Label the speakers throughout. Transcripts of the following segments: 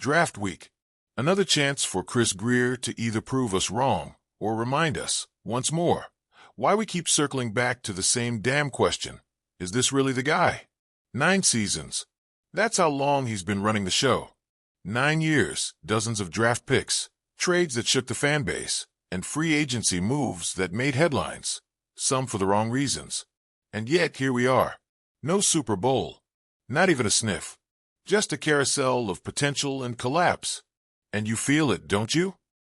Speaker 1: Draft week. Another chance for Chris Grier to either prove us wrong or remind us, once more, why we keep circling back to the same damn question. Is this really the guy? 9 seasons. That's how long he's been running the show. 9 years, dozens of draft picks, trades that shook the fan base, and free agency moves that made headlines, some for the wrong reasons. And yet here we are. No Super Bowl. Not even a sniff. Just a carousel of potential and collapse. And you feel it, don't you?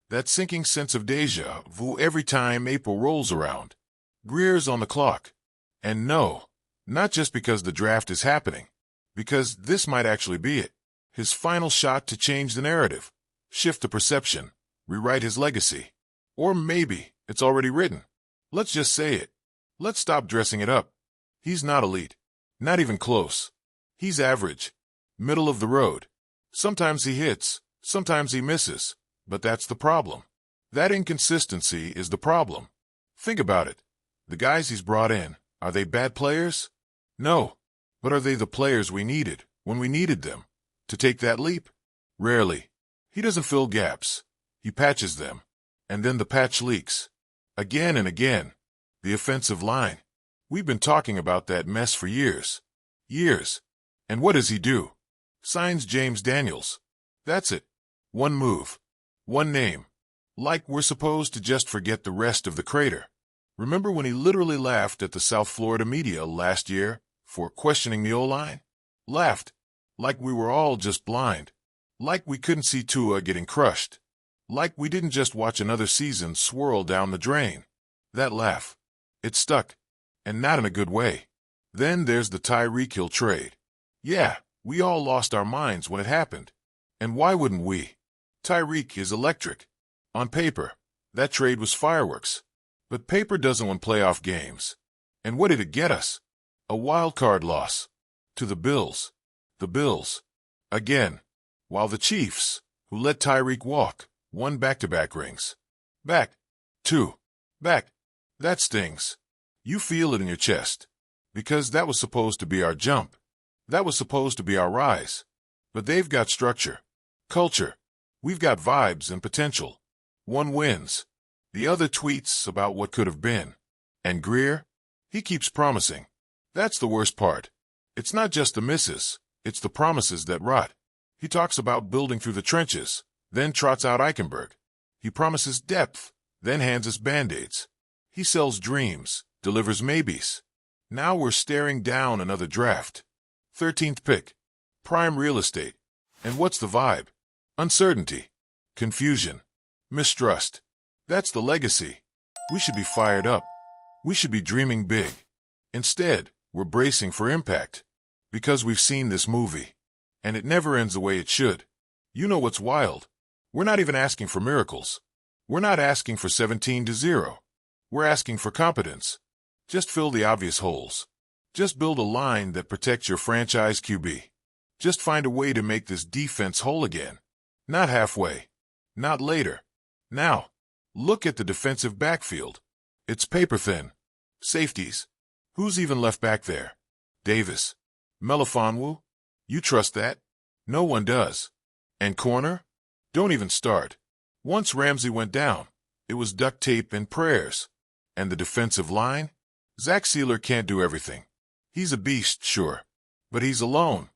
Speaker 1: That sinking sense of deja vu every time April rolls around. Grier's on the clock. And no, not just because the draft is happening. Because this might actually be it. His final shot to change the narrative, shift the perception, rewrite his legacy. Or maybe it's already written. Let's just say it. Let's stop dressing it up. He's not elite. Not even close. He's average. Middle of the road. Sometimes he hits, sometimes he misses. But that's the problem. That inconsistency is the problem. Think about it. The guys he's brought in, are they bad players? No. But are they the players we needed when we needed them? To take that leap? Rarely. He doesn't fill gaps. He patches them. And then the patch leaks. Again and again. The offensive line. We've been talking about that mess for years. Years. And what does he do? Signs James Daniels. That's it. One move. One name. Like we're supposed to just forget the rest of the crater. Remember when he literally laughed at the South Florida media last year for questioning the O-line? Laughed. Like we were all just blind. Like we couldn't see Tua getting crushed. Like we didn't just watch another season swirl down the drain. That laugh. It stuck. And not in a good way. Then there's the Tyreek Hill trade. Yeah, we all lost our minds when it happened. And why wouldn't we? Tyreek is electric. On paper, that trade was fireworks. But paper doesn't win playoff games. And what did it get us? A wild card loss. To the Bills. The Bills. Again. While the Chiefs, who let Tyreek walk, won back-to-back rings. Back. 2. Back. That stings. You feel it in your chest. Because that was supposed to be our jump. That was supposed to be our rise. But they've got structure. Culture. We've got vibes and potential. One wins. The other tweets about what could have been. And Grier? He keeps promising. That's the worst part. It's not just the misses. It's the promises that rot. He talks about building through the trenches, then trots out Eichenberg. He promises depth, then hands us Band-Aids. He sells dreams, delivers maybes. Now we're staring down another draft. 13th pick. Prime real estate. And what's the vibe? Uncertainty. Confusion. Mistrust. That's the legacy. We should be fired up. We should be dreaming big. Instead, we're bracing for impact. Because we've seen this movie. And it never ends the way it should. You know what's wild? We're not even asking for miracles. We're not asking for 17-0. We're asking for competence. Just fill the obvious holes. Just build a line that protects your franchise QB. Just find a way to make this defense whole again. Not halfway. Not later. Now. Look at the defensive backfield. It's paper thin. Safeties. Who's even left back there? Davis. Melifonwu? You trust that? No one does. And corner? Don't even start. Once Ramsey went down, it was duct tape and prayers. And the defensive line? Zach Sealer can't do everything. He's a beast, sure. But he's alone.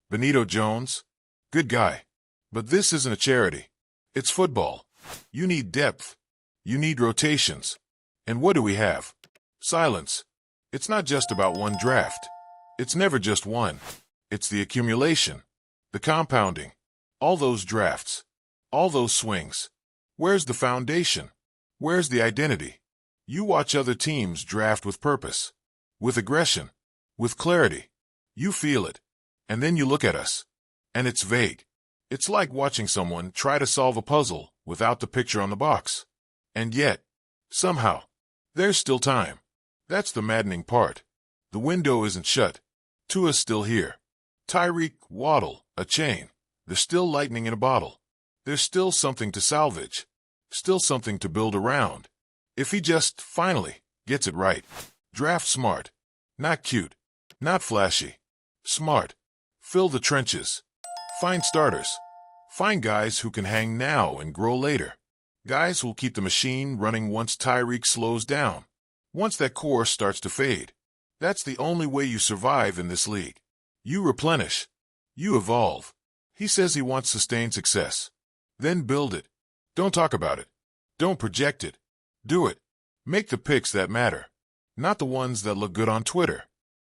Speaker 1: Benito Jones? Good guy. But this isn't a charity. It's football. You need depth. You need rotations. And what do we have? Silence. It's not just about one draft. It's never just one. It's the accumulation. The compounding. All those drafts. All those swings. Where's the foundation? Where's the identity? You watch other teams draft with purpose. With aggression. With clarity. You feel it. And then you look at us. And it's vague. It's like watching someone try to solve a puzzle without the picture on the box. And yet, somehow, there's still time. That's the maddening part. The window isn't shut. Tua's still here. Tyreek, Waddle, a chain. There's still lightning in a bottle. There's still something to salvage. Still something to build around. If he just, finally, gets it right. Draft smart. Not cute. Not flashy. Smart. Fill the trenches. Find starters. Find guys who can hang now and grow later. Guys who'll keep the machine running once Tyreek slows down. Once that core starts to fade. That's the only way you survive in this league. You replenish. You evolve. He says he wants sustained success. Then build it. Don't talk about it. Don't project it. Do it. Make the picks that matter. Not the ones that look good on Twitter.